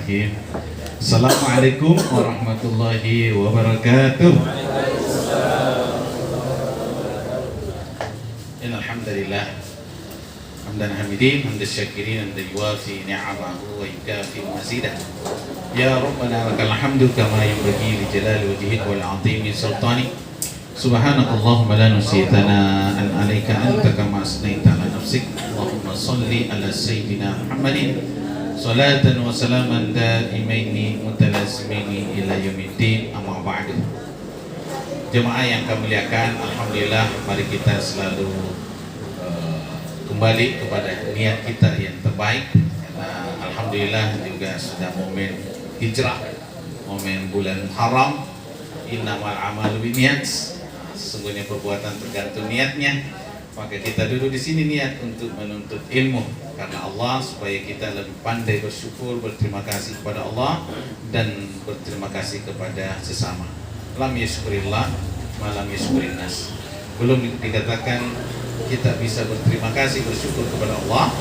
Bismillahirrahmanirrahim. Assalamualaikum warahmatullahi wabarakatuh. Innalhamdulillah hamdan hamidin hamdan syakirin hamdan yuwafi ni'amahu wa yukafi mazidah. Ya Rabbana lakal hamdu kama yanbaghi li jalali wajhika wal 'azimi sultani. Subhanakallahumma la nusitana an alayka anta kama asnaita ala nafsik. Allahumma salli ala sayyidina Muhammadin salatan wa salaman daimaini mutalazimaini ila yaumiddin, amma ba'du. Jemaah yang kami muliakan, alhamdulillah mari kita selalu kembali kepada niat kita yang terbaik. Karena alhamdulillah juga sudah momen hijrah, momen bulan Haram. Innamal amalu binniyat. Sesungguhnya perbuatan tergantung niatnya. Maka kita duduk di sini niat untuk menuntut ilmu karena Allah, supaya kita lebih pandai bersyukur, berterima kasih kepada Allah dan berterima kasih kepada sesama. Lam yashkurillah malam yashkurin nas. Belum dikatakan kita bisa berterima kasih, bersyukur kepada Allah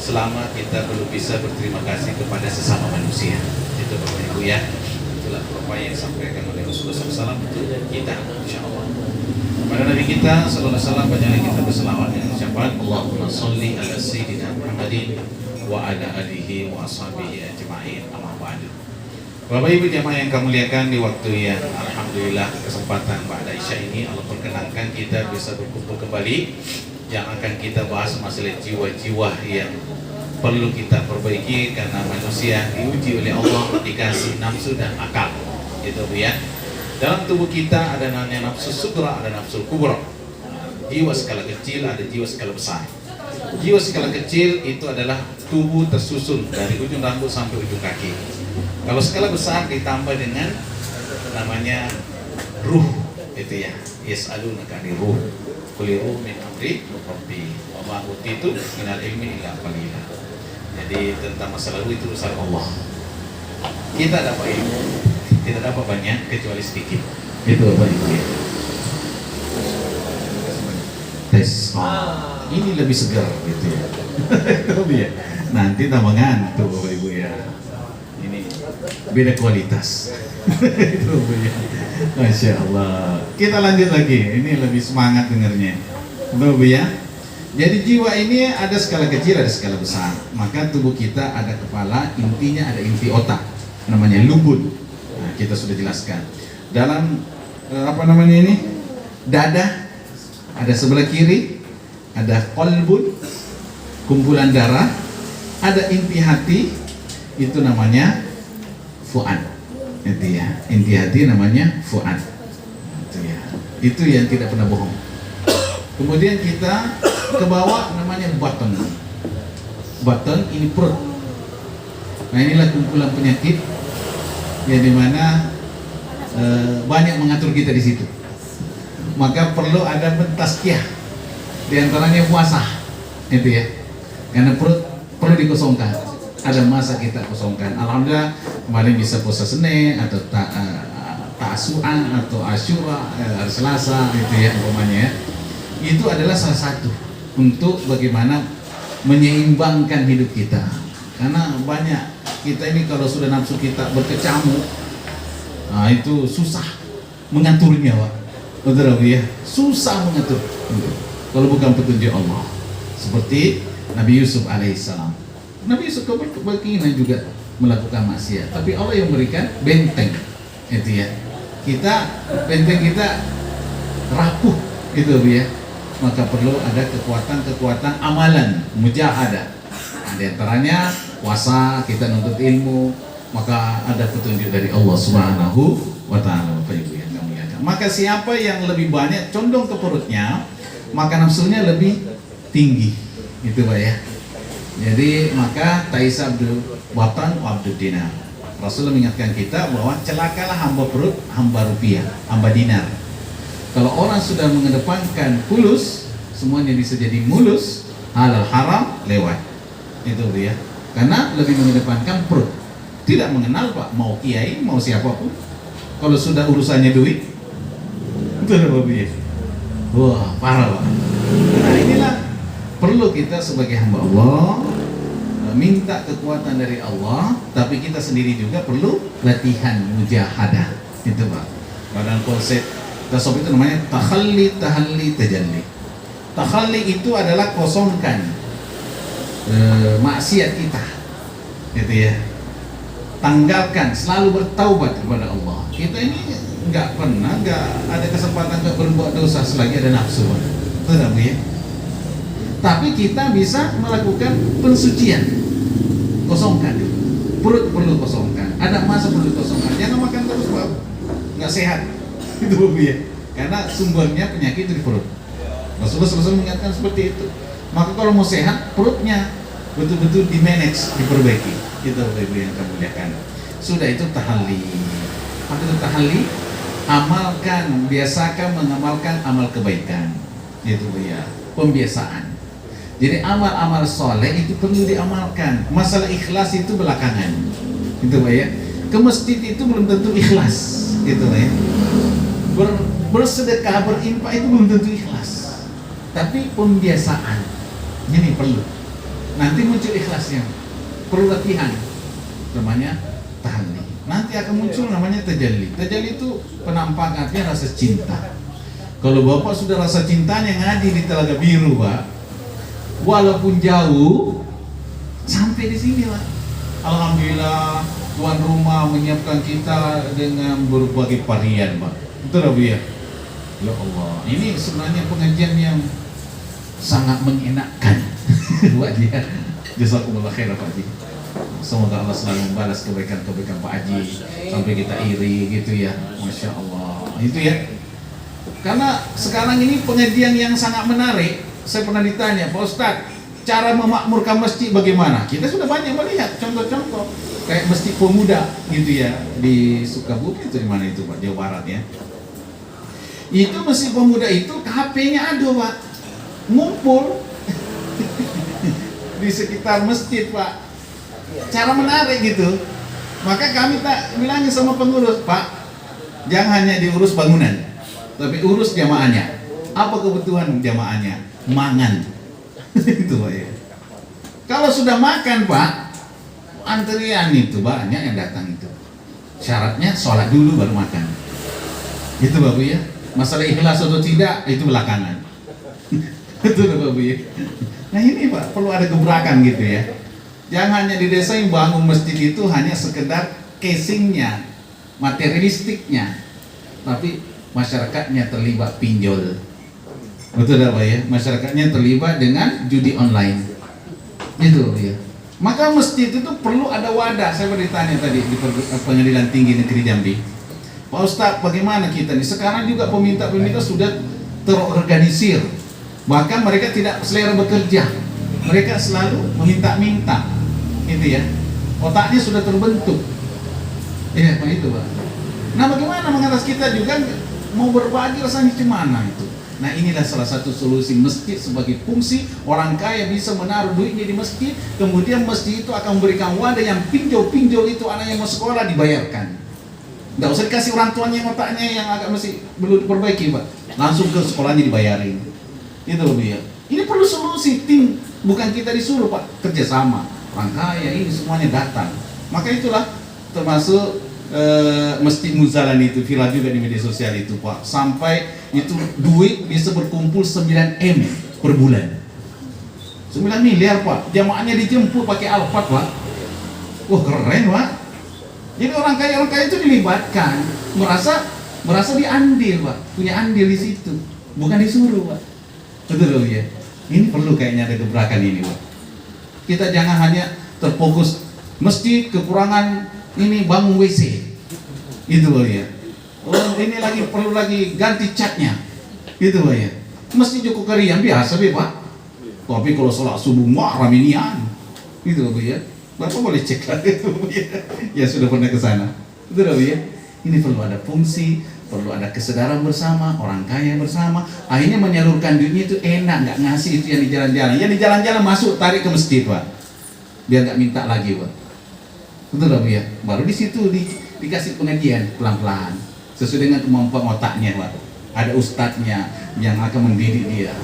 selama kita belum bisa berterima kasih kepada sesama manusia. Itu Bapak Ibu ya. Itulah upaya yang disampaikan oleh Rasulullah SAW untuk kita, insyaallah. Pada Nabi kita sallallahu alaihi wasallam banyak kita berselawat dengan syafaat Allahumma sholli ala sayyidina Muhammadin wa ala alihi wa ashabihi ajma'in, amma ba'du. Bapak Ibu jamaah yang kami muliakan, di waktu yang alhamdulillah kesempatan ba'da Isya ini Allah perkenankan kita bisa berkumpul kembali. Yang akan kita bahas masalah jiwa-jiwa yang perlu kita perbaiki karena manusia diuji oleh Allah, dikasih nafsu dan akal. Itu ya. Dalam tubuh kita ada namanya nafsu sugra, ada nafsu kubra. Jiwa skala kecil, ada jiwa skala besar. Jiwa skala kecil itu adalah tubuh tersusun dari ujung rambut sampai ujung kaki. Kalau skala besar ditambah dengan namanya ruh, itu ya. Yas'alunaka 'anir ruh. Qul ruh min amri rabbi wa ma utitu minal ilmi illa qalila. Jadi tentang masalah ruh itu urusan Allah. Kita dapat ilmu, tidak dapat banyak kecuali sedikit. Itu Bapak Ibu ya. Tes. Ini lebih segar gitu ya. Itu dia. Nanti tambah ngantuk Bapak Ibu ya. Ini beda kualitas. Itu Bapak ya. Masya Allah. Kita lanjut lagi. Ini lebih semangat dengarnya. Bapak ya. Jadi jiwa ini ada skala kecil, ada skala besar. Maka tubuh kita ada kepala, intinya ada inti otak, namanya lubun. Nah, kita sudah jelaskan. Dalam dada ada sebelah kiri, ada qalbun, kumpulan darah, ada inti hati, itu namanya fuad. Itu ya, inti hati namanya fuad. Itu ya. Itu yang tidak pernah bohong. Kemudian kita ke bawah namanya baton. Baton ini perut. Nah, inilah kumpulan penyakit yang dimana banyak mengatur kita di situ. Maka perlu ada pentazkiyah, di antaranya puasa, itu ya. Karena perut perlu dikosongkan. Ada masa kita kosongkan. Alhamdulillah kemarin bisa puasa Senin atau Tasu'an atau Asyura hari Selasa, itu ya umpamanya ya. Itu adalah salah satu untuk bagaimana menyeimbangkan hidup kita. Karena banyak kita ini kalau sudah nafsu kita berkecamuk, nah itu susah mengaturnya, Pak. Betul ya? Susah mengatur. Kalau bukan petunjuk Allah. Seperti Nabi Yusuf alaihissalam. Nabi Yusuf berkeinginan juga melakukan maksiat, tapi Allah yang memberikan benteng. Itu ya. Benteng kita rapuh, itu ya. Maka perlu ada kekuatan amalan, mujahadah. Di antaranya puasa, kita nuntut ilmu, maka ada petunjuk dari Allah Subhanahu wa ta'ala. Bapak Ibu yang kami muliakan. Maka siapa yang lebih banyak condong ke perutnya, maka nafsunya lebih tinggi. Itu Pak ya. Jadi maka Ta'isa abdul batan wa abdul dinar. Rasulullah mengingatkan kita bahwa celakalah hamba perut, hamba rupiah, hamba dinar. Kalau orang sudah mengedepankan fulus, semuanya bisa jadi mulus, halal haram lewat. Itu dia. Karena lebih mengedepankan perut. Tidak mengenal Pak, mau kiai, mau siapapun. Kalau sudah urusannya duit, itu ada babi. Wah, parah Pak. Nah inilah perlu kita sebagai hamba Allah minta kekuatan dari Allah, tapi kita sendiri juga perlu latihan mujahadah. Itu Pak. Pada konsep tasawuf itu namanya takhalli, tahalli, tajalli. Takhalli itu adalah kosongkan maksiat kita, gitu ya. Tanggalkan, selalu bertaubat kepada Allah. Kita ini nggak ada kesempatan untuk berbuat dosa selagi ada nafsu, betul ya? Tapi kita bisa melakukan pensucian, kosongkan dulu. Perut perlu kosongkan, ada masa perlu kosongkan. Jangan makan terus Pak, nggak sehat, itu ya. Karena sumbernya penyakit di perut. Rasulullah SAW mengingatkan seperti itu. Maka kalau mau sehat, perutnya betul-betul di-manage, diperbaiki. Itu Ibu yang kemuliakan. Sudah itu tahalli. Apa itu tahalli? Amalkan, biasakan mengamalkan amal kebaikan. Itu ya, pembiasaan. Jadi amal-amal soleh itu perlu diamalkan. Masalah ikhlas itu belakangan. Itu Pak ya. Ke masjid itu belum tentu ikhlas. Itu Pak ya. Bersedekah, berinfak itu belum tentu ikhlas. Tapi pembiasaan ini perlu. Nanti muncul ikhlasnya. Perlu latihan. Namanya tahalli. Nanti akan muncul namanya tajalli. Tajalli itu penampakannya rasa cinta. Kalau Bapak sudah rasa cintanya ngaji di Telaga Biru Pak, walaupun jauh sampai di sini Pak. Alhamdulillah tuan rumah menyiapkan kita dengan berbagai varian Pak. Betul ya? Ya Allah, ini sebenarnya pengajian yang sangat mengenakkan buat dia. Jazakumullah khair Pak Haji. Semoga Allah selalu membalas kebaikan-kebaikan Pak Haji sampai kita iri gitu ya. Masya Allah. Itu ya. Karena sekarang ini pengajian yang sangat menarik. Saya pernah ditanya, Pak Ustadz, cara memakmurkan masjid bagaimana? Kita sudah banyak melihat contoh-contoh kayak masjid pemuda gitu ya di Sukabumi itu di mana itu Pak, Jawa Barat ya. Itu masjid pemuda itu HP-nya ada Pak, ngumpul di sekitar masjid Pak. Cara menarik gitu. Maka kami tak bilangin sama pengurus, Pak, jangan hanya diurus bangunan, tapi urus jamaahnya. Apa kebutuhan jamaahnya? Mangan. Itu Pak ya. Kalau sudah makan Pak, antrian itu banyak yang datang itu. Syaratnya sholat dulu baru makan. Itu Bapak ya. Masalah ikhlas atau tidak itu belakangan. Itu Bapak ya. Nah ini Pak, perlu ada gebrakan gitu ya. Jangan hanya di desa yang bangun masjid itu hanya sekedar casingnya, materialistiknya, tapi masyarakatnya terlibat pinjol. Betul Pak ya? Masyarakatnya terlibat dengan judi online. Itu ya. Maka masjid itu perlu ada wadah. Saya bertanya tadi di Pengadilan Tinggi Negeri Jambi, Pak Ustadz, bagaimana kita nih? Sekarang juga peminta-peminta sudah terorganisir. Bahkan mereka tidak selera bekerja. Mereka selalu meminta-minta. Gitu ya. Otaknya sudah terbentuk. Iya, Pak itu, Pak. Nah, bagaimana mengatas kita juga mau berbagi rasanya gimana itu? Nah, inilah salah satu solusi masjid sebagai fungsi. Orang kaya bisa menaruh duitnya di masjid, kemudian masjid itu akan memberikan wadah yang pinjol-pinjol itu anak yang mau sekolah dibayarkan. Nggak usah dikasih orang tuanya otaknya yang agak masih perlu diperbaiki, Pak. Langsung ke sekolahnya dibayarin. Itu lebih ya. Ini perlu solusi, tim, bukan kita disuruh Pak, kerjasama. Orang kaya ini semuanya datang. Maka itulah termasuk Masjid Muzalan itu viral juga di media sosial itu Pak. Sampai itu duit bisa berkumpul 9 M per bulan. 9 miliar Pak. Jamaahnya dijemput pakai Alphard Pak. Wah keren Pak. Jadi orang kaya itu dilibatkan, merasa diambil Pak, punya andil di situ, bukan disuruh Pak. Betul ya. Ini perlu kayaknya ada gebrakan ini Pak. Kita jangan hanya terfokus masjid kekurangan ini bangun WC. Itu Pak ya. Oh, ini lagi perlu lagi ganti catnya. Itu Pak ya. Masjid Joko Karian biasa Pak. Tapi kalau sholat subuh raminian. Itu Pak ya. Bapak boleh cek lagi itu ya sudah pernah ke sana. Itu Pak ya. Ini perlu ada fungsi, perlu ada kesadaran bersama, orang kaya bersama. Akhirnya menyalurkan duitnya itu enak, nggak ngasih itu yang di jalan-jalan. Yang di jalan-jalan masuk tarik ke masjid Pak. Biar nggak minta lagi Pak. Betul Pak ya. Baru di situ dikasih pengajian pelan-pelan sesuai dengan kemampuan otaknya Pak. ada ustadznya yang akan mendidik dia.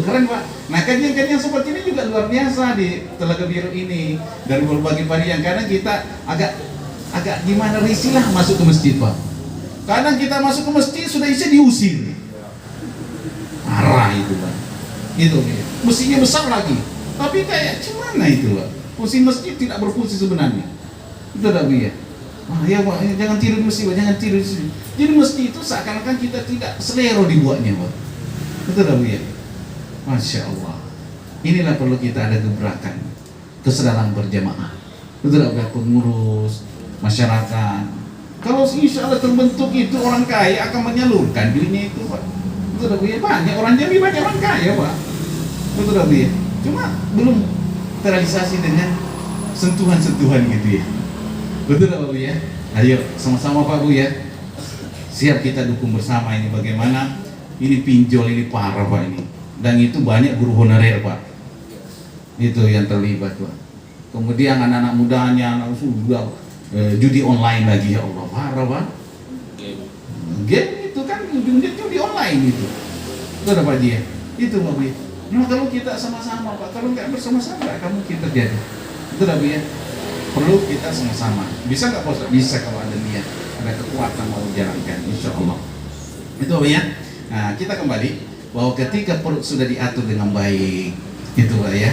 Keren Pak. Nah kajian-kajian seperti ini juga luar biasa di Telaga Biru ini dari berbagai varian. Karena kita agak gimana risilah masuk ke masjid Pak. Kadang kita masuk ke masjid sudah isi diusir. Parah itu Pak. Itu mestinya besar lagi. Tapi kayak gimana itu Pak? Fungsi masjid tidak berfungsi sebenarnya. Itu tapi ya. Ya Pak, jangan tidur di masjid, Pak. Jangan tidur di sini. Jadi masjid itu seakan-akan kita tidak selero dibuatnya Pak. Betul tak ya? Masya Allah. Inilah perlu kita ada gebrakan kesadaran berjamaah. Betul tak ya? Pengurus masyarakat. Kalau insya Allah terbentuk itu orang kaya akan menyalurkan dirinya itu Pak. Betul tak ya? Banyak orang Jambi, banyak orang kaya Pak. Betul tak ya? Cuma belum terrealisasi dengan sentuhan-sentuhan gitu ya. Betul tak Pak Bu ya? Ayo sama-sama Pak Bu ya. Siap kita dukung bersama ini bagaimana ini pinjol ini parah Pak ini. Dan itu banyak guru honorer Pak. Itu yang terlibat Pak. Kemudian anak-anak mudanya anak sudah judi online lagi ya Allah parah Pak. Game itu kan ujungnya judi online itu. Itu ada Pak dia. Itu Pak Bu. Nah kalau kita sama-sama Pak, kalau nggak bersama-sama nggak mungkin terjadi. Itu Pak ya. Perlu kita sama-sama. Bisa nggak Pak? Bisa kalau ada niat, ada kekuatan mau jalankan, insya Allah. Itu Pak ya. Nah kita kembali bahwa ketika perut sudah diatur dengan baik, itu Pak ya,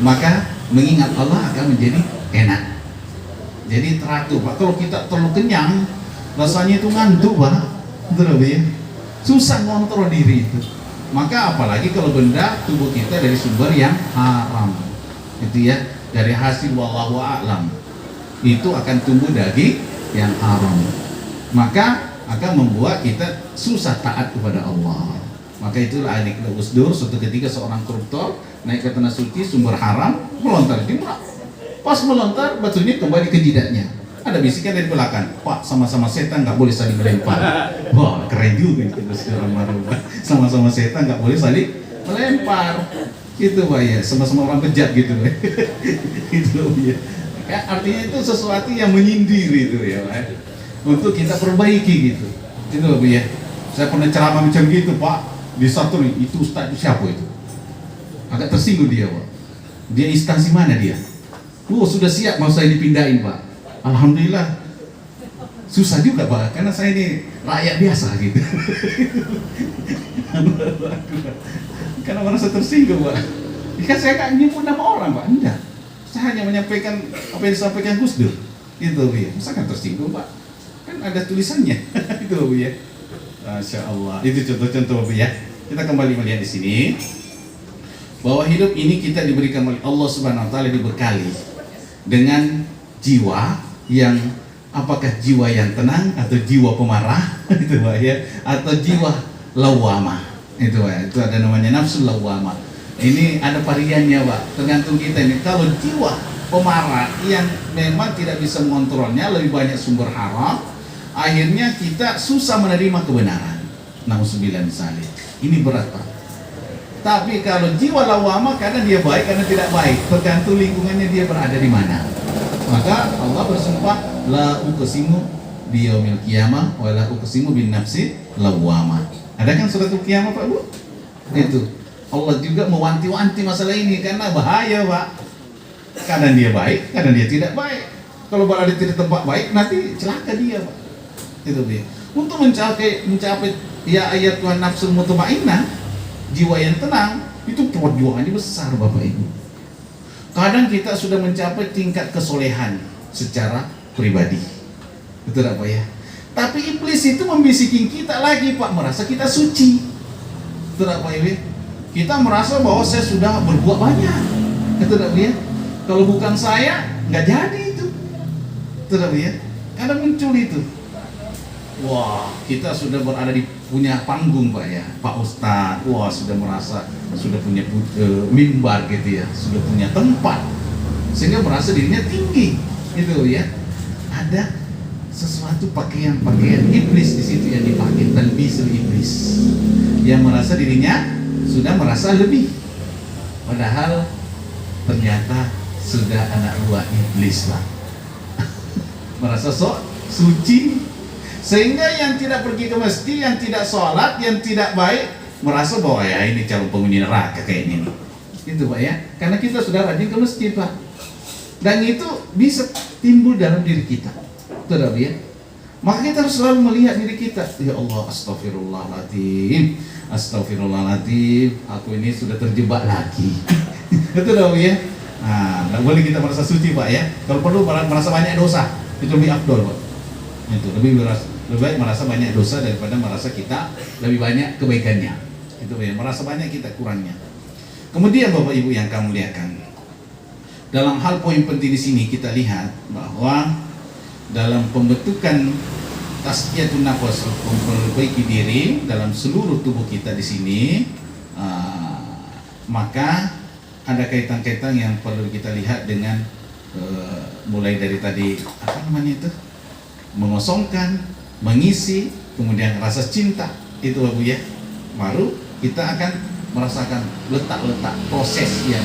maka mengingat Allah akan menjadi enak. Jadi teratur Pak. Kalau kita terlalu kenyang, rasanya itu ngantuk Pak. Itu Pak ya. Susah ngontrol diri itu. Maka apalagi kalau benda tubuh kita dari sumber yang haram, itu ya, dari hasil wallahu a'lam, itu akan tumbuh daging yang haram, maka akan membuat kita susah taat kepada Allah. Maka itulah Alik Usdur, suatu ketika seorang koruptor naik ke tanah suci sumber haram, melontar di mana? Pas melontar batunya kembali ke jidatnya. Ada bisikan dari belakang, Pak sama-sama setan nggak boleh saling melempar. Wah keren juga itu orang baru. Sama-sama setan nggak boleh saling melempar. Itu Pak ya, sama-sama orang bejat gitu. Itu ya. Artinya itu sesuatu yang menyindir itu ya Pak. Untuk kita perbaiki gitu. Itu Pak ya. Saya pernah ceramah macam gitu Pak. Di satu nih, itu ustaz itu siapa itu? Agak tersinggung dia Pak. Dia instansi mana dia? Sudah siap mau saya dipindahin Pak. Alhamdulillah. Susah juga Pak, karena saya ini rakyat biasa gitu. Karena merasa tersinggung Pak. Kan saya nggak nyebut nama orang Pak, enggak. Saya hanya menyampaikan apa yang disampaikan Gus Dur. Itu ya, masa kan tersinggung Pak? Kan ada tulisannya. Itu ya. Masya Allah. Itu contoh-contoh ya. Kita kembali melihat di sini bahwa hidup ini kita diberikan oleh Allah Subhanahu Wa Taala dibekali dengan jiwa yang apakah jiwa yang tenang atau jiwa pemarah itu Pak ya, atau jiwa lawamah itu Pak. Itu ada namanya nafsu lawamah. Ini ada variannya Pak, tergantung kita ini. Kalau jiwa pemarah yang memang tidak bisa mengontrolnya, lebih banyak sumber haram, akhirnya kita susah menerima kebenaran. Nauzubillah misalnya. Ini berat Pak. Tapi kalau jiwa lawamah, karena dia baik, karena tidak baik, tergantung lingkungannya dia berada di mana. Maka Allah bersumpah la uqsimu biyaumil qiyamah wa la uqsimu bin nafsi lawwamah. Ada kan surat Al-Qiyamah Pak Bu? Itu. Allah juga mewanti-wanti masalah ini karena bahaya Pak. Kadang dia baik, kadang dia tidak baik. Kalau berada di tempat baik nanti celaka dia Pak. Itu dia. Untuk mencapai ya ayat Tuhan nafsul mutmainnah, jiwa yang tenang, itu perjuangannya besar Bapak Ibu. Kadang kita sudah mencapai tingkat kesolehan secara pribadi, betul apa ya? Tapi iblis itu membisikin kita lagi Pak, merasa kita suci, betul apa ya? Kita merasa bahwa saya sudah berbuat banyak, betul apa ya? Kalau bukan saya nggak jadi itu, betul apa ya? Kadang muncul itu. Wah, kita sudah berada di punya panggung Pak ya, Pak Ustadz. Wah, sudah merasa sudah punya mimbar gitu ya, sudah punya tempat, sehingga merasa dirinya tinggi, gitu ya. Ada sesuatu pakaian iblis di situ yang dipakai, talbisul iblis, yang merasa dirinya sudah merasa lebih, padahal ternyata sudah anak buah iblis Pak. Merasa sok suci, Sehingga yang tidak pergi ke masjid, yang tidak sholat, yang tidak baik, merasa bahwa ya ini calon penghuni neraka kayaknya nih. Itu Pak ya. Karena kita sudah rajin ke masjid Pak. Dan itu bisa timbul dalam diri kita. Betul ya? Maka kita harus selalu melihat diri kita. Ya Allah, astagfirullahaladzim, astagfirullahaladzim, aku ini sudah terjebak lagi. Betul ya? Nah, tidak boleh kita merasa suci Pak ya. Kalau perlu merasa banyak dosa, itu lebih afdol Pak. Itu lebih baik merasa banyak dosa daripada merasa kita lebih banyak kebaikannya. Itu ya, merasa banyak kita kurangnya. Kemudian Bapak Ibu yang kamu lihatkan, dalam hal poin penting di sini kita lihat bahwa dalam pembentukan tazkiyatun nafs, memperbaiki diri dalam seluruh tubuh kita di sini, maka ada kaitan-kaitan yang perlu kita lihat dengan mulai dari tadi apa namanya itu, mengosongkan, mengisi, kemudian rasa cinta itu Bapak ya, baru kita akan merasakan letak-letak proses yang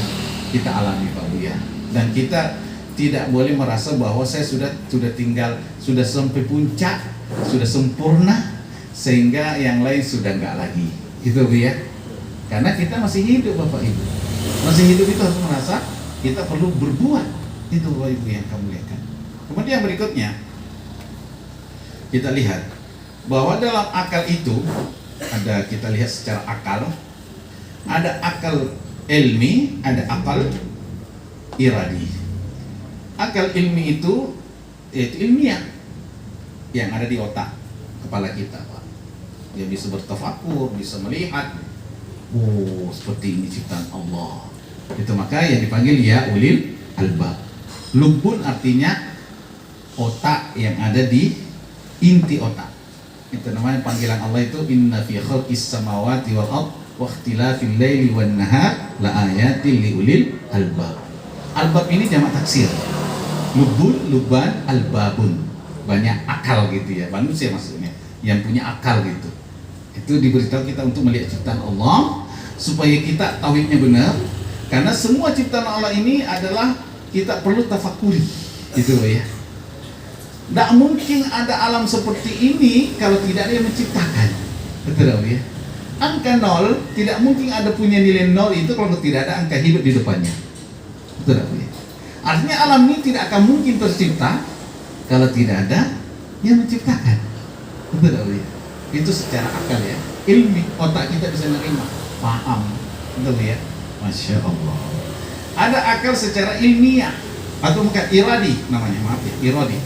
kita alami Pak Bu ya. Dan kita tidak boleh merasa bahwa saya sudah sampai puncak, sudah sempurna, sehingga yang lain sudah enggak lagi. Itu Bu ya. Karena kita masih hidup Bapak Ibu. Masih hidup itu harus merasa kita perlu berbuat. Itu Bapak Ibu yang kamu lihatkan. Kemudian berikutnya kita lihat bahwa dalam akal itu ada, kita lihat secara akal, ada akal ilmi, ada akal iradi. Akal ilmi itu yaitu ilmiah yang ada di otak kepala kita Pak. Dia bisa bertafakur, bisa melihat, oh seperti ini ciptaan Allah. Itu maka yang dipanggil ya ulil albab. Lubun artinya otak yang ada di inti otak. Itu namanya panggilan Allah itu inna fi khalqis samawati wal ard wa ikhtilafil laili wan nahar la ayatil liulil albab. Albab ini jamak taksir. Lubun, luban, albabun. Banyak akal gitu ya. Manusia maksudnya yang punya akal gitu. Itu diberitahu kita untuk melihat ciptaan Allah supaya kita tauhidnya benar. Karena semua ciptaan Allah ini adalah kita perlu tafakuri. Gitu ya. Tidak mungkin ada alam seperti ini kalau tidak ada yang menciptakan. Betul ya? Angka 0 tidak mungkin ada punya nilai 0 itu kalau tidak ada angka hidup di depannya. Betul ya? Artinya alam ini tidak akan mungkin tercipta kalau tidak ada yang menciptakan. Betul ya? Itu secara akal ya. Ilmi, otak kita bisa menerima, paham. Betul ya? Masya Allah. Ada akal secara ilmiah atau bukan iradi namanya, maaf ya, iradi.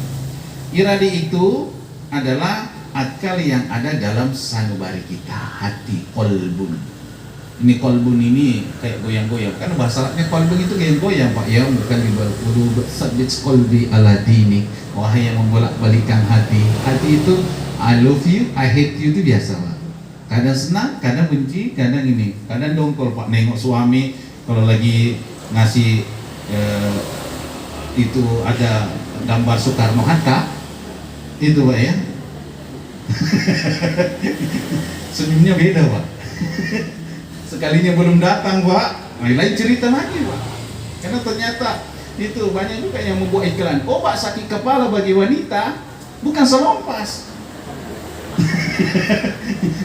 Iradi itu adalah akal yang ada dalam sanubari kita, hati, kolbun. Ini kolbun ini kayak goyang-goyang. Karena bahasa Arabnya kolbun itu goyang-goyang Pak ya, bukan dibaru sabit kolbi ala dini. Wahai yang membolak-balikan hati. Hati itu I love you, I hate you itu biasa Pak. Kadang senang, kadang benci, kadang ini. Kadang dongkol Pak, nengok suami kalau lagi ngasih itu ada gambar Soekarno Hatta. Itu Pak ya. Senyumnya beda Pak. Sekalinya belum datang Pak, lain cerita lagi Pak. Karena ternyata itu banyak juga yang membuat iklan obat sakit kepala bagi wanita, bukan selompas.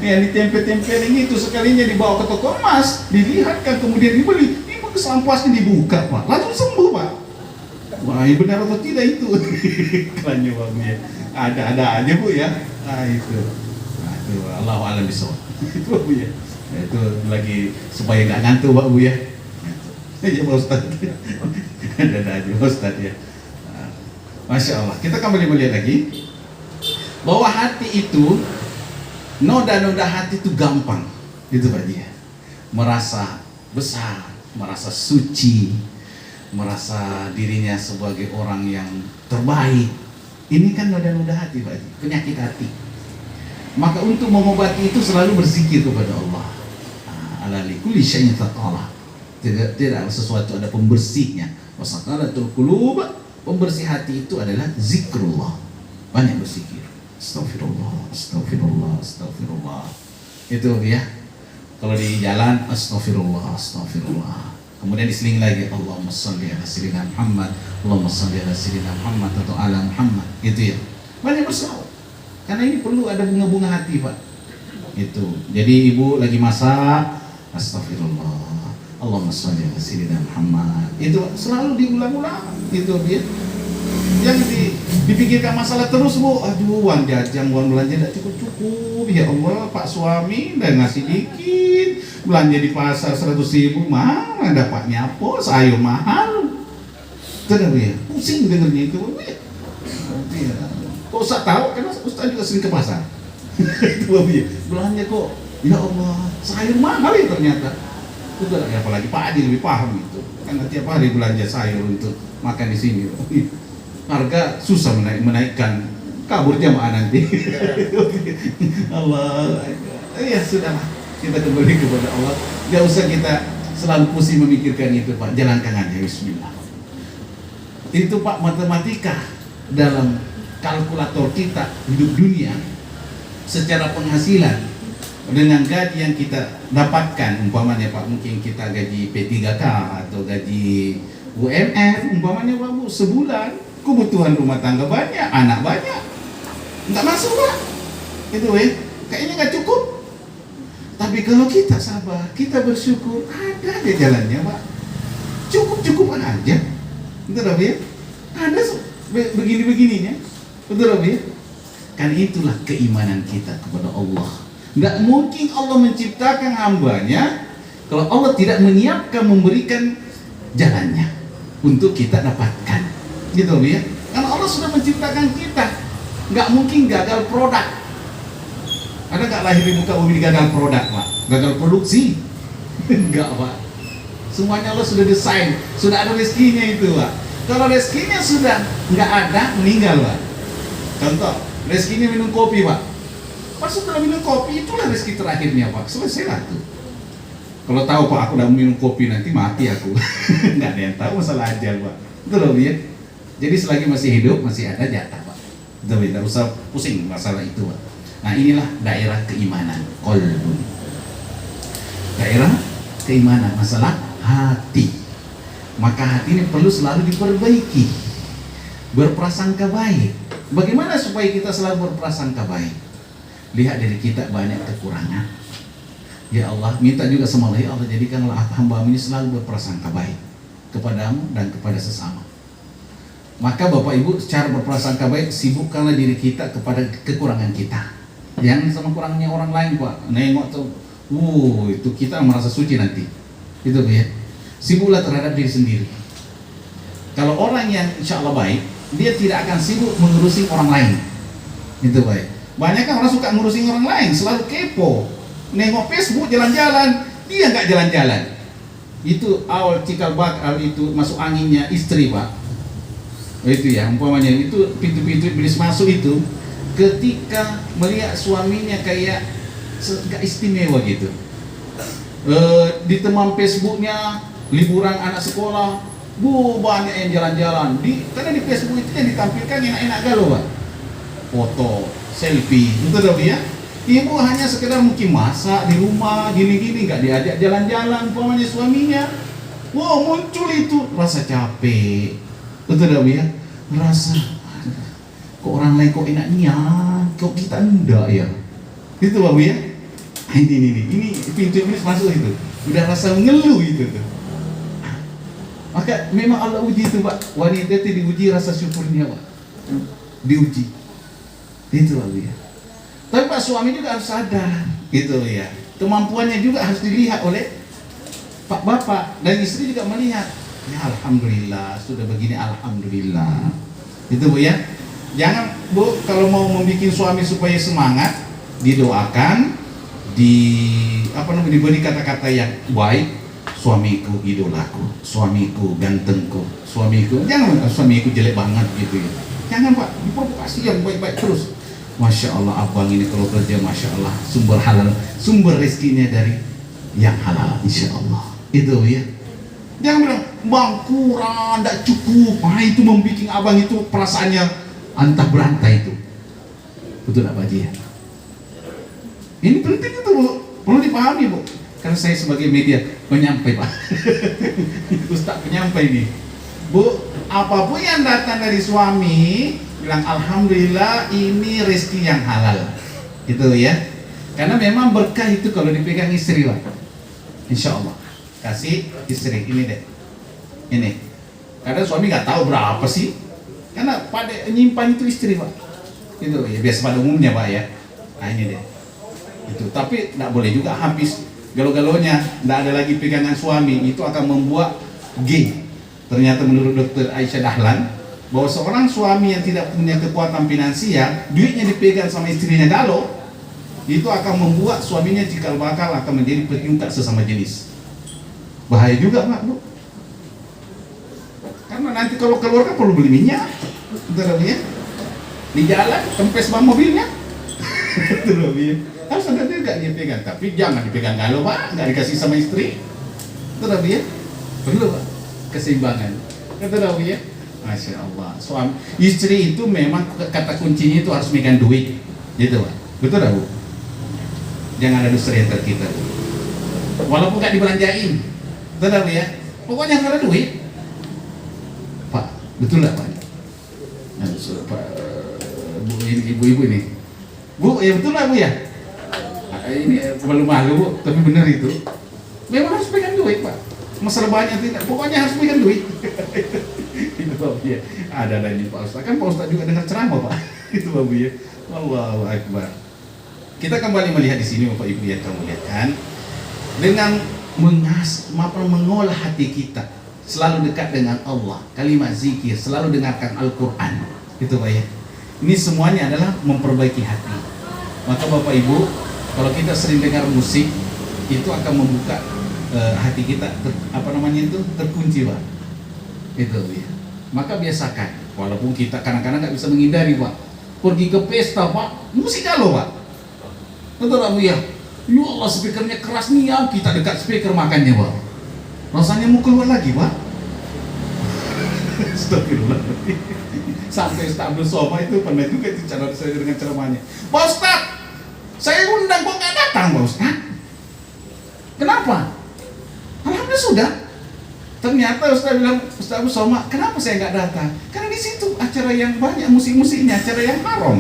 Yang ditempel-tempel ini itu sekalinya dibawa ke toko emas, dilihatkan kemudian dibeli, ini selampasnya dibuka Pak, langsung sembuh Pak. Wah, benar atau tidak itu? Iklannya Pak ya. Ada aja Bu ya. Itu. Nah, itu Allahu a'lam bishawab. Itu Bu ya. Itu lagi supaya nggak ngantuk Pak Bu ya. Ya Pak Ustaz. Ada aja Pak Ustaz ya. Masya Allah. Kita kembali melihat lagi bahwa hati itu, noda-noda hati itu gampang. Itu Pak ya. Merasa besar, merasa suci, merasa dirinya sebagai orang yang terbaik. Ini kan noda-noda hati Pak, penyakit hati. Maka untuk mengobati itu selalu berzikir kepada Allah. Ala likulli syai'in taqala. Tidak sesuatu ada pembersihnya. Wasaqalatul qulub, pembersih hati itu adalah zikrullah. Banyak berzikir. Astagfirullah, astagfirullah, astagfirullah. Itu ya. Kalau di jalan astagfirullah, astagfirullah. Kemudian diseling lagi Allahumma shalli ala sayyidina Muhammad, Allahumma shalli ala sayyidina Muhammad atau ala Muhammad, gitu ya. Banyak berselawat. Karena ini perlu ada bunga-bunga hati, Pak. Itu. Jadi ibu lagi masak, astagfirullah, Allahumma sholli ala sayyidina Muhammad. Itu selalu diulang-ulang. Itu dia. Yang dipikirkan masalah terus, Bu. Aduh, uang jajan, uang belanja tidak cukup-cukup. Ya Allah, Pak suami udah ngasih dikit. Belanja di pasar 100.000, mana dapatnya apa? Sayur mahal. Terus ya, pusing dengernya itu, Bu. Ya. Kok Ustaz tahu? Karena Ustaz juga sering ke pasar. Itu ya. Belanja kok, ya Allah, sayur mahal ya ternyata. Itu ya, apalagi Pak Adi lebih paham itu. Karena tiap hari belanja sayur untuk makan di sini. Harga susah menaikkan, kabur jamaah nanti. Allah, ya sudahlah, kita kembali kepada Allah. Gak usah kita selalu pusing memikirkan itu, Pak. Jalankan aja, bismillah. Itu Pak, matematika dalam kalkulator kita hidup dunia secara penghasilan dengan gaji yang kita dapatkan, umpamanya Pak, mungkin kita gaji P3K atau gaji UMR, umpamanya Pak Bu, sebulan kebutuhan rumah tangga banyak, anak banyak, nggak masuk Pak, itu ya, kayaknya nggak cukup. Tapi kalau kita sabar, kita bersyukur, ada aja jalannya Pak, cukup-cukupan aja, betul ya, ada begini-begininya, betul ya. Kan itulah keimanan kita kepada Allah. Nggak mungkin Allah menciptakan hambanya kalau Allah tidak menyiapkan, memberikan jalannya untuk kita dapatkan, gitu ya. Karena Allah sudah menciptakan kita, nggak mungkin gagal produk. Ada nggak lahir di muka bumi gagal produk, Pak? Gagal produksi? Enggak, Pak. Semuanya Allah sudah desain, sudah ada rezekinya itu, Pak. Kalau rezekinya sudah nggak ada, meninggal, Pak. Contoh, rezekinya minum kopi, Pak. Pas setelah minum kopi, itulah rezeki terakhirnya, Pak. Selesailah tuh. Kalau tahu, Pak, aku udah minum kopi, nanti mati aku. Nggak ada yang tahu masalah ajal, Pak. Itu loh, ya. Jadi selagi masih hidup, masih ada jatah, Pak. Tidak usah pusing masalah itu, Pak. Nah, inilah daerah keimanan, qalbun. Daerah keimanan, masalah hati. Maka hati ini perlu selalu diperbaiki, berprasangka baik. Bagaimana supaya kita selalu berprasangka baik? Lihat dari kita banyak kekurangan. Ya Allah, minta juga sama Allah, ya Allah, jadikanlah hamba ini selalu berprasangka baik kepadamu dan kepada sesama. Maka Bapak Ibu, secara berprasangka baik, sibukkanlah diri kita kepada kekurangan kita. Jangan sama kurangnya orang lain, Pak. Nengok tuh, itu kita merasa suci nanti. Itu ya. Sibuklah terhadap diri sendiri. Kalau orang yang insya Allah baik, dia tidak akan sibuk mengurusi orang lain. Itu baik. Banyak kan orang suka ngurusin orang lain, selalu kepo. Nengok Facebook jalan-jalan, dia nggak jalan-jalan. Itu awal cikal bakal itu masuk anginnya istri, Pak. Itu ya, umpamanya itu pintu-pintu iblis masuk itu ketika melihat suaminya kayak gak istimewa gitu. Di teman Facebooknya liburan anak sekolah, banyak yang jalan-jalan. Karena di Facebook itu yang ditampilkan enak-enak galau, Pak. Foto, selfie, itu tadi ya. Ibu hanya sekedar mungkin masak di rumah, gini-gini, nggak diajak jalan-jalan, umpamanya suaminya. Muncul itu rasa capek, betul tadi ya. Rasa, kok orang lain kok enaknya, kok kita enggak ya. Itu Bapak ya. Ini pintu iblis masuk itu. Udah rasa mengeluh itu tuh. Maka memang Allah uji itu, Pak. Wanita itu diuji rasa syukurnya, Pak. Diuji. Itu Bapak ya. Tapi Pak suami juga harus sadar, gitu ya. Kemampuannya juga harus dilihat oleh Pak Bapak dan istri juga melihat. Ya alhamdulillah, sudah begini alhamdulillah. Itu Bu ya. Jangan Bu, kalau mau membuat suami supaya semangat, didoakan, diberi kata-kata yang baik. Suamiku idolaku, suamiku gantengku, suamiku, jangan suamiku jelek banget gitu ya. Jangan Pak, diprovokasi yang baik-baik terus. Masya Allah, abang ini kalau kerja Masya Allah, sumber halal, sumber rezekinya dari yang halal, insya Allah. Itu ya. Jangan bilang, bang kurang, tidak cukup. Itu membuat abang itu perasaannya antah berantah itu. Betul tak Pak Haji ya? Ini penting itu Bu, perlu dipahami Bu. Karena saya sebagai media penyampai Pak. Ustaz penyampai nih. Bu, apapun yang datang dari suami, bilang alhamdulillah ini rezeki yang halal. Itu ya. Karena memang berkah itu kalau dipegang istri, Pak. Insya Allah. Kasih istri ini deh. Ini. Kadang suami nggak tahu berapa sih. Karena pada nyimpan itu istri, Pak. Itu ya biasa pada umumnya, Pak ya. Nah ini deh. Itu. Tapi nggak boleh juga habis galo-galonya. Nggak ada lagi pegangan suami. Itu akan membuat G. Ternyata menurut Dr. Aisyah Dahlan, bahwa seorang suami yang tidak punya kekuatan finansial, duitnya dipegang sama istrinya galau, itu akan membuat suaminya cikal bakal akan menjadi penyuka sesama jenis. Bahaya juga, Pak, Bu. Karena nanti kalau keluar kan perlu beli minyak, betul ya? Di jalan kempes ban mobilnya, betul ya? Harus ada juga dia pegang, tapi jangan dipegang galau, Pak, nggak dikasih sama istri, betul ya? Perlu, Pak, keseimbangan, betul ya? Masya Allah. Suami, istri itu memang kata kuncinya itu harus megang duit, gitu, Pak. Betul, Bu? Jangan ada dusta yang kita, walaupun nggak dibelanjain, betul ya. Pokoknya harus ada duit, Pak. Betul nggak, Pak? Nah, Pak, Bu, ini ibu-ibu ini, Bu, ya betul nggak, Bu ya? Ini belum malu, Bu, tapi benar itu. Memang harus pegang duit, Pak. Masalah banyak tidak, pokoknya harus pegang duit. Itu, Pak ya. Ada ini Pak Ustaz, kan Pak Ustaz juga dengar ceramah, Pak. Itu, Pak ya. Allahu Akbar. Kita kembali melihat di sini, Bapak Ibu yang kamu lihat kan, dengan mengolah hati kita selalu dekat dengan Allah, kalimat zikir, selalu dengarkan Al-Quran, itu Pak ya. Ini semuanya adalah memperbaiki hati. Maka Bapak Ibu, kalau kita sering dengar musik, itu akan membuka hati kita terkunci, Pak. Itu ya. Maka biasakan, walaupun kita kadang-kadang nggak bisa menghindari, Pak, pergi ke pesta, Pak, musik galau, Pak. Betul, Bu ya? Ya Allah, speakernya keras nih ya, kita dekat speaker makannya, Pak. Rasanya mau keluar lagi, Pak. Astagfirullah. Sampai Ustaz Abdul Somad itu pernah juga itu cara saya dengan ceramahnya. Pak Ustaz, saya undang kok nggak datang, Pak Ustaz? Kenapa? Alhamdulillah sudah. Ternyata Ustaz bilang, Ustaz Abdul Somad, kenapa saya nggak datang? Karena di situ acara yang banyak musik-musiknya, acara yang haram.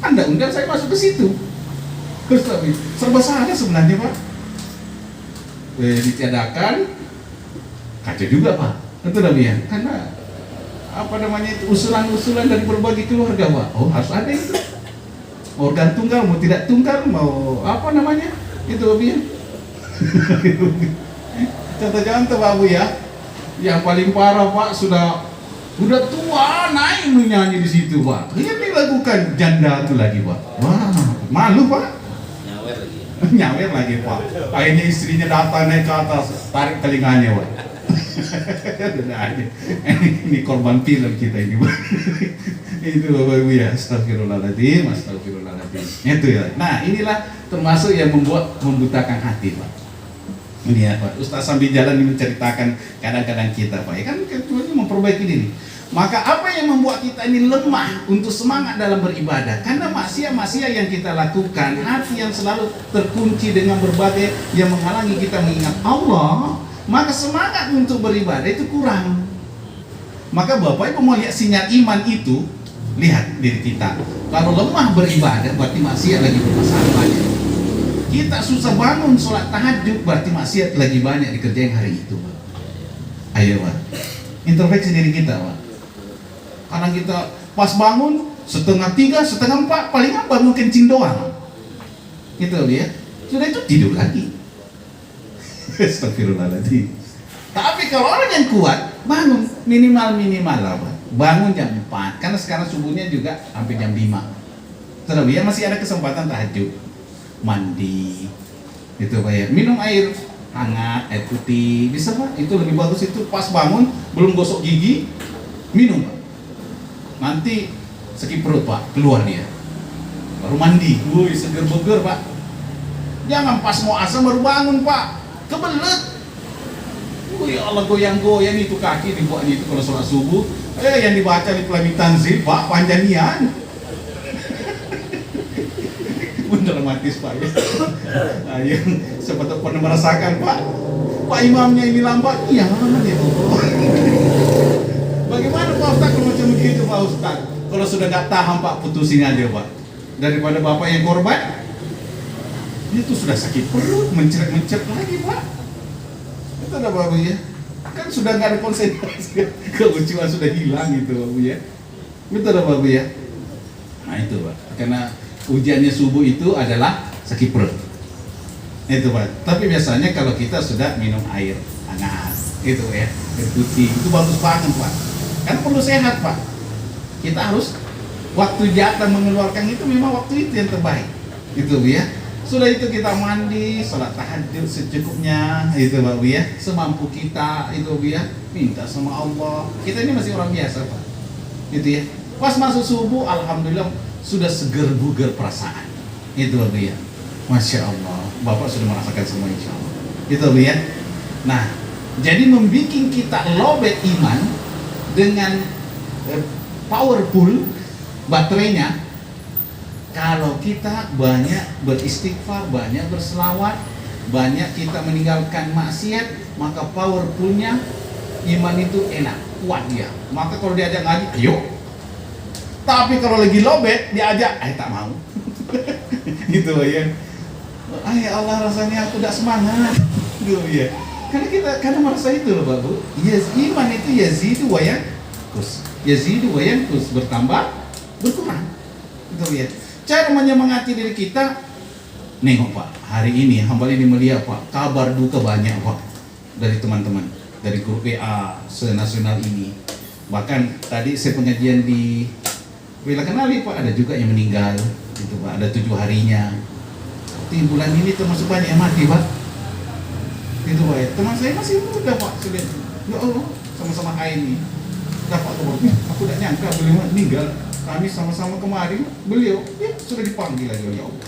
Anda undang saya masuk ke situ. Serba salah sebenarnya, Pak. Ditiadakan, kacau juga, Pak. Itu ya, karena usulan-usulan dari berbagai keluarga, Pak. Oh, harus ada itu. Organ tunggal, mau tidak tunggal, mau itu, ya. Contoh-contoh, Pak Bu ya. Yang paling parah, Pak, sudah tua naik menyanyi di situ, Pak. Yang dilakukan janda itu lagi, Pak. Wah, malu, Pak. Nyawer lagi, Pak. Akhirnya istrinya datang naik ke atas, tarik telinganya, Pak. Ini korban film kita ini, Pak. Itu Bapak Ibu ya. Astagfirullahaladzim. Itu ya. Nah, inilah termasuk yang membutakan hati, Pak. Ini ya, Pak. Ustaz sambil jalan menceritakan kadang-kadang kita, Pak. Ya kan kecuali memperbaiki diri. Maka apa yang membuat kita ini lemah untuk semangat dalam beribadah? Karena maksiat-maksiat yang kita lakukan, hati yang selalu terkunci dengan berbagai yang menghalangi kita mengingat Allah, maka semangat untuk beribadah itu kurang. Maka Bapak Ibu mau lihat sinyal iman itu, lihat diri kita. Kalau lemah beribadah berarti maksiat lagi bermasalah banyak. Kita susah bangun sholat tahajud berarti maksiat lagi banyak dikerjain hari itu, Pak. Ayo, Pak, introspeksi diri kita, Pak. Karena kita pas bangun 3:30, 3:30, palingan bangun kencing doang. Gitu ya. Sudah itu tidur lagi. Astagfirullahaladzim. Tapi kalau orang yang kuat, bangun minimal lah, Pak. Bangun jam 4, karena sekarang subuhnya juga hampir jam 5. Terus ya masih ada kesempatan tahajud. Mandi. Itu Pak ya. Minum air hangat, air putih, bisa, Pak. Itu lebih bagus itu pas bangun, belum gosok gigi, minum, Pak. Nanti sekip perut, Pak, keluar dia. Baru mandi, wuih, seger-beger, Pak. Jangan pas mau asam baru bangun, Pak. Kebelet. Ya Allah, goyang-goyang itu kaki dibuat itu kalau sholat subuh. Yang dibaca di Pelami Tanzil, Pak, panjanian. Dramatis, Pak ya. Ayo, siapa tahu pernah merasakan, Pak. Pak imamnya ini lambat. Iya, lambat ya, Pak. Bagaimana Pak Ustaz kalau macam begitu, Pak Ustaz? Kalau sudah nggak tahan Pak, putusin aja Pak. Daripada bapak yang korban, itu sudah sakit perut, mencret lagi Pak. Itu ada bapak ya. Kan sudah nggak ada konsentrasi, kelucuan sudah hilang gitu bapak ya. Itu ada bapak ya. Nah itu Pak, karena ujiannya subuh itu adalah sakit perut. Itu Pak. Tapi biasanya kalau kita sudah minum air hangat, gitu ya, air putih, itu bagus banget Pak. Kan perlu sehat Pak. Kita harus waktu jatah mengeluarkan itu memang waktu itu yang terbaik. Itu ya. Sudah itu kita mandi, sholat tahajud secukupnya, itu Pak ya. Semampu kita, itu ya. Minta sama Allah. Kita ini masih orang biasa Pak. Gitu ya. Pas masuk subuh, alhamdulillah sudah seger bugar perasaan. Itu Bapak ya. Masya Allah, Bapak sudah merasakan semua insya Allah. Itu Bapak ya. Nah, jadi membuat kita lowbat iman dengan powerful baterainya. Kalau kita banyak beristighfar, banyak berselawat, banyak kita meninggalkan maksiat, maka powerfulnya iman itu enak, kuat dia. Maka kalau diajak ngaji, ayo. Tapi kalau lagi lobet, diajak, tak mau. Gitu ya. Ya Allah, rasanya aku tidak semangat. Gitu ya. Karena merasa itu loh Bapak Bu. Iman itu yazidu wa yanqus. Yazidu wa yanqus, bertambah, berkurang. Gitu ya. Cara menyemangati diri kita, nengok Pak, hari ini hamba ini melihat Pak, kabar duka banyak Pak dari teman-teman, dari grup WA senasional ini. Bahkan tadi saya pengajian di Wila Kenali Pak, ada juga yang meninggal gitu Pak, ada 7 harinya. Di bulan ini termasuk banyak yang mati Pak. Itu Pak ya. Teman saya masih muda Pak, sudah ya Allah, sama-sama ini dapat kabarnya, aku tidak nyangka beliau meninggal. Kami sama-sama kemarin, beliau ya, sudah dipanggil lagi oleh Allah.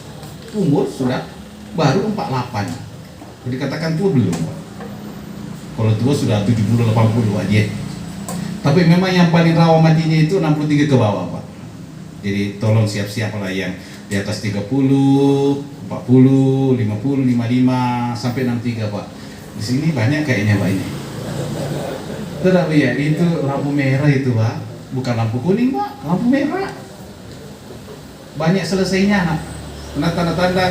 Umur sudah baru 48. Jadi katakan tua belum Pak. Kalau tua sudah 70-80 aja. Tapi memang yang paling rawan matinya itu 63 ke bawah Pak. Jadi tolong siap-siap lah yang di atas 30, 40, 50, 55 sampai 63 Pak. Di sini banyak kayaknya Pak ini. Tetapi ya itu lampu merah itu Pak. Bukan lampu kuning Pak, lampu merah. Banyak selesainya. Karena tanda-tanda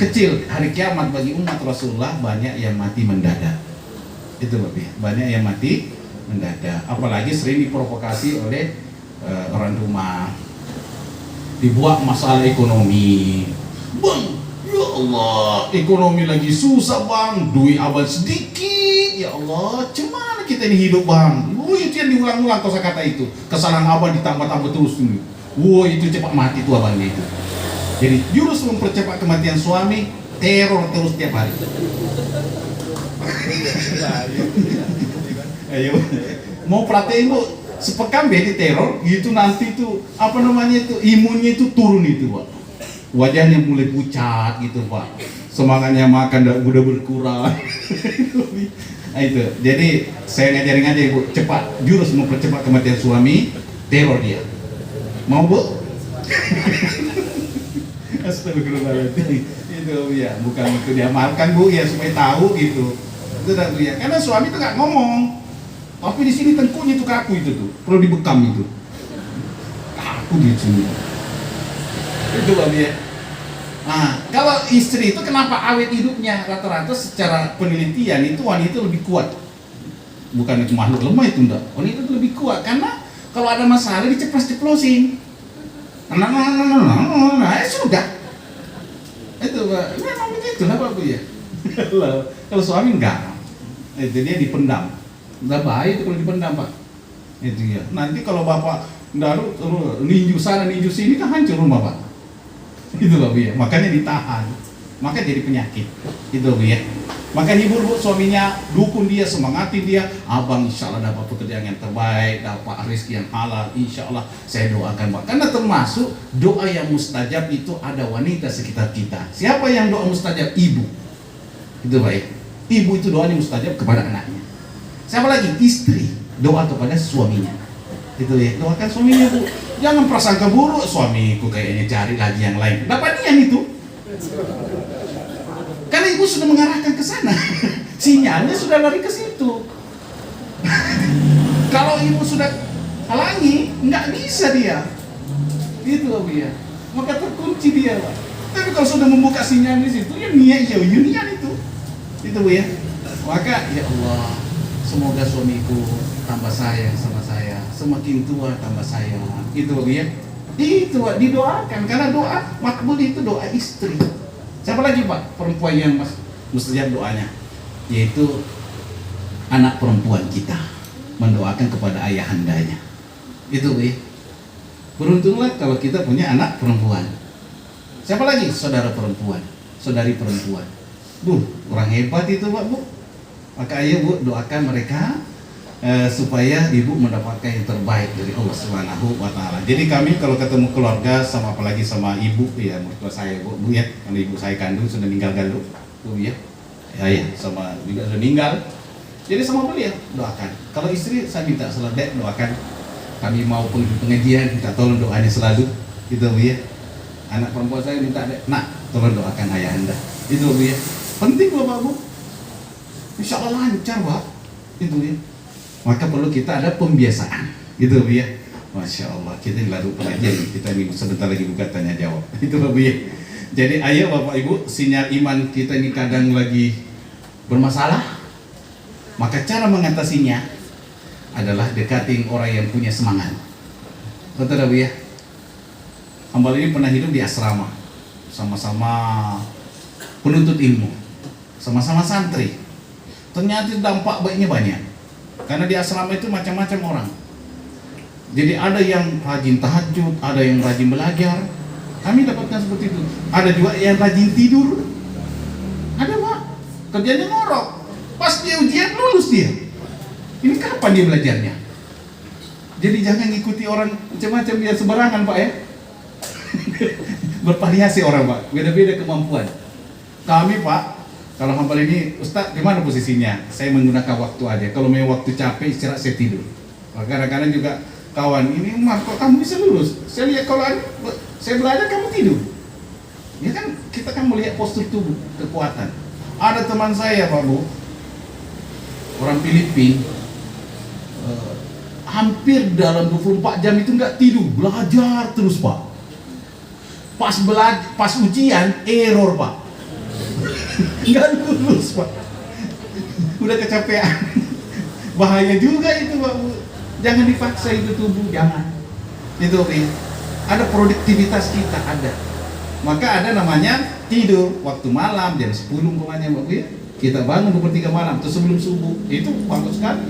kecil hari kiamat bagi umat Rasulullah, banyak yang mati mendadak. Itu Pak ya. Banyak yang mati mendadak. Apalagi sering diprovokasi oleh orang rumah. Dibuat masalah ekonomi. Bang, ya Allah, ekonomi lagi susah Bang, duit abang sedikit. Ya Allah, cuman kita ini hidup Bang. Itu yang diulang-ulang kosakata itu. Kesalahan abang ditambah-tambah terus ini. Itu cepat mati tuh abangnya itu. Jadi jurus mempercepat kematian suami, teror terus tiap hari. Ayo, mau praktekin Bu, sepekan bedi teror, gitu nanti tuh apa namanya itu imunnya itu turun itu Pak. Wajahnya mulai pucat gitu Pak. Semangatnya makan udah berkurang. Nah, itu. Jadi saya ngajarin aja Ibu, cepat jurus mempercepat kematian suami, teror dia. Mau Bu? Astagfirullahaladzim. Itu ya, bukan itu diamalkan Bu ya supaya tahu gitu. Itu dah ya. Karena suami itu nggak ngomong. Tapi di sini tengkunya itu kaku itu tuh, perlu dibekam itu. Kaku di sini. Itu Bapak ya. Nah, kalau istri itu kenapa awet hidupnya rata-rata secara penelitian itu wanita lebih kuat. Bukan itu makhluk lemah itu enggak. Wanita itu lebih kuat karena kalau ada masalah diceplos-ceplosin. Nah, sudah. Itu Pak, memang begitu lah Pak ya. Kalau suami enggak. Itu dia dipendam. Enggak baik itu kalau dipendam Pak. Itu ya. Nanti kalau Bapak ninju sana ninju sini kan hancur rumah Pak. Itu Bapak ya, makanya ditahan, maka jadi penyakit. Itu Bapak ya. Makanya ibu suaminya dukung dia, semangatin dia, abang insya Allah dapat pekerjaan yang terbaik, dapat rezeki yang halal, insya Allah saya doakan Pak. Karena termasuk doa yang mustajab itu ada wanita sekitar kita. Siapa yang doa mustajab? Ibu. Itu Pak ya. Ibu itu doanya mustajab kepada anaknya. Siapa lagi? Istri doa kepada suaminya. Itu ya, doakan suaminya Bu. Jangan prasangka buruk, suamiku kayaknya cari lagi yang lain. Dapat dia itu. Karena ibu sudah mengarahkan ke sana. Sinyalnya sudah lari ke situ. Kalau ibu sudah halangi, nggak bisa dia. Itu loh ya. Maka terkunci dia, Pak. Tapi kalau sudah membuka sinyal di situ, ya niat itu. Itu Bu ya. Maka ya Allah, semoga suamiku tambah sayang sama saya, semakin tua tambah sayang. Itu Bu ya. Itu Pak, didoakan karena doa makbul itu doa istri. Siapa lagi Pak perempuan yang mustajab doanya? Yaitu anak perempuan kita mendoakan kepada ayahandanya. Itu Bu ya. Beruntunglah kalau kita punya anak perempuan. Siapa lagi? Saudara perempuan, saudari perempuan. Orang hebat itu Pak Bu. Maka ayo Bu doakan mereka supaya ibu mendapatkan yang terbaik dari Allah Subhanahu wa taala. Jadi kami kalau ketemu keluarga sama apalagi sama ibu ya mertua saya Bu ya, karena ibu saya kandung sudah meninggal Bu ya. Ya sama juga sudah meninggal. Jadi sama beliau doakan. Kalau istri saya minta selalu Dek doakan. Kami mau pergi pengajian, minta tolong doanya selalu. Itu Bu ya. Anak perempuan saya minta Dek, nak tolong doakan ayah Anda. Itu Bu ya. Penting Bapak Bu. Insya Allah lancar Pak. Itu ya. Maka perlu kita ada pembiasaan. Gitu Bu ya. Masya Allah. Kita lalu pengajian. Kita ini sebentar lagi buka tanya jawab. Itu Bu ya. Jadi ayo Bapak Ibu, sinyal iman kita ini kadang lagi bermasalah. Maka cara mengatasinya adalah dekatin orang yang punya semangat. Betul Bu ya. Hamba ini pernah hidup di asrama. Sama-sama penuntut ilmu. Sama-sama santri. Ternyata dampak baiknya banyak. Karena di asrama itu macam-macam orang. Jadi ada yang rajin tahajud, ada yang rajin belajar. Kami dapatkan seperti itu. Ada juga yang rajin tidur. Ada Pak. Kerjanya ngorok. Pas dia ujian lulus dia. Ini kapan dia belajarnya? Jadi jangan ikuti orang macam-macam dia sembarangan Pak ya. Bervariasi orang Pak. Beda-beda kemampuan. Kami Pak, kalau hamba ini, Ustaz, di mana posisinya? Saya menggunakan waktu aja. Kalau memang waktu capek, istirahat saya tidur. Kadang-kadang juga kawan, ini Umar, kok kamu bisa lulus? Saya lihat kalau saya belajar, kamu tidur. Ya kan, kita kan melihat postur tubuh, kekuatan. Ada teman saya Pak Bu, orang Filipina, hampir dalam 24 jam itu nggak tidur, belajar terus Pak. Pas ujian, error Pak. Nggak lulus Pak. Udah kecapean. Bahaya juga itu Pak. Jangan dipaksa itu tubuh, jangan. Itu ya. Ada produktivitas kita ada. Maka ada namanya tidur waktu malam jam 10 umpamanya Pak ya. Kita bangun 2/3 malam atau sebelum subuh. Itu bagus kan?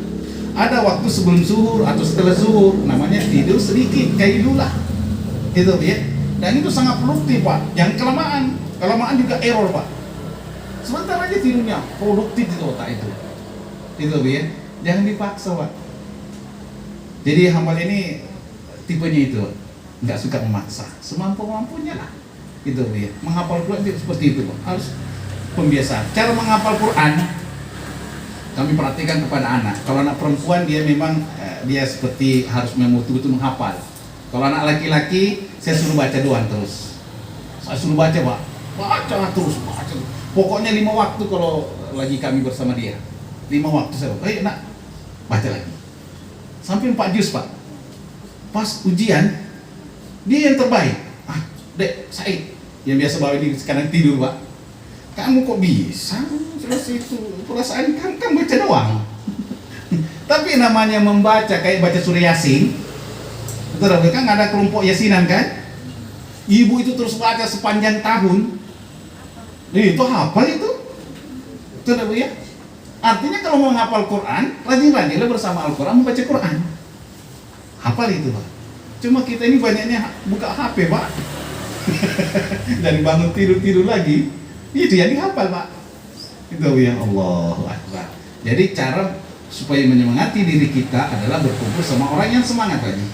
Ada waktu sebelum zuhur atau setelah zuhur, namanya tidur sedikit, kailulah. Itu ya. Dan itu sangat produktif Pak. Jangan kelamaan. Kelamaan juga error Pak. Sebentar aja tidurnya, produktif itu otak itu. Itu ya. Jangan dipaksa Pak. Jadi hamba ini tipenya itu, nggak suka memaksa, semampu-mampunya lah. Itu ya. Menghafal Quran itu seperti itu Pak. Harus pembiasaan. Cara menghafal Quran kami perhatikan kepada anak. Kalau anak perempuan dia memang dia seperti harus betul-betul menghafal. Kalau anak laki-laki saya suruh baca doang terus. Saya suruh baca Pak. Baca terus, baca. Pokoknya 5 waktu kalau lagi kami bersama dia. 5 waktu saya, ayo nak, baca lagi. Sampai 4 juz Pak. Pas ujian, dia yang terbaik. Dek, Said, yang biasa bawa ini sekarang tidur Pak. Kamu kok bisa? Selesai itu, perasaan kan baca doang. Tapi namanya membaca, kayak baca surah Yasin. Betul kan ada kelompok Yasinan kan? Ibu itu terus baca sepanjang tahun. Itu hafal itu. Betul Bu ya? Artinya kalau mau menghafal Quran, rajin-rajinlah bersama Al-Quran membaca Quran. Hafal itu Pak. Cuma kita ini banyaknya buka HP Pak. Dan bangun tidur lagi. Itu yang dihafal Pak. Itu ya Allahu Akbar. Jadi cara supaya menyemangati diri kita adalah berkumpul sama orang yang semangat lagi.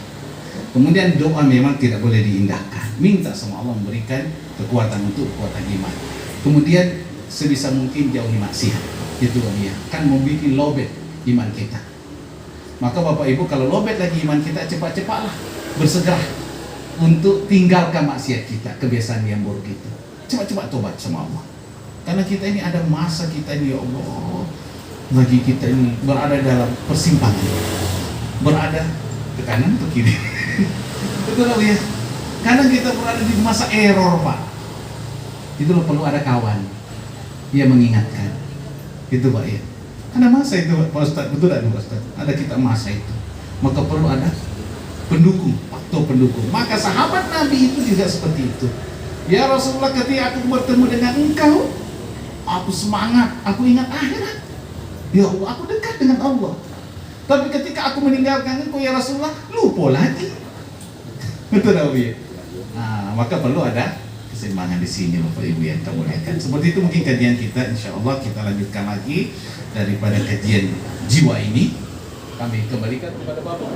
Kemudian doa memang tidak boleh diindahkan. Minta sama Allah memberikan kekuatan untuk kekuatan iman. Kemudian sebisa mungkin jauhi maksiat. Itu dia. Kan membuat lobet iman kita. Maka Bapak Ibu kalau lobet lagi iman kita, cepat-cepatlah bersegera untuk tinggalkan maksiat kita, kebiasaan yang buruk itu. Cepat-cepat tobat sama Allah. Karena kita ini ada masa kita ini ya Allah, bagi kita ini berada dalam persimpangan, berada ke kanan atau kiri. Betul loh ya. Karena kita berada di masa error Pak. Itu loh perlu ada kawan. Dia mengingatkan. Itu Pak ya. Ada masa itu Pak Ustadz, betul tidak Pak Ustadz? Ada kita masa itu. Maka perlu ada pendukung, faktor pendukung. Maka sahabat Nabi itu juga seperti itu. Ya Rasulullah, ketika aku bertemu dengan engkau, aku semangat, aku ingat akhirat. Ya Allah, aku dekat dengan Allah. Tapi ketika aku meninggalkan engkau ya Rasulullah, lupa lagi. Betul Nabi. Nah, maka perlu ada keseimbangan di sini Bapak Ibu yang kita muliakan. Seperti itu mungkin kajian kita, insya Allah kita lanjutkan lagi daripada kajian jiwa ini. Kami kembalikan kepada Bapak.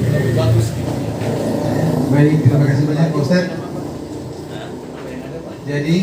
Lebih bagus gitu. Baik, terima kasih banyak Pak Ustadz. Jadi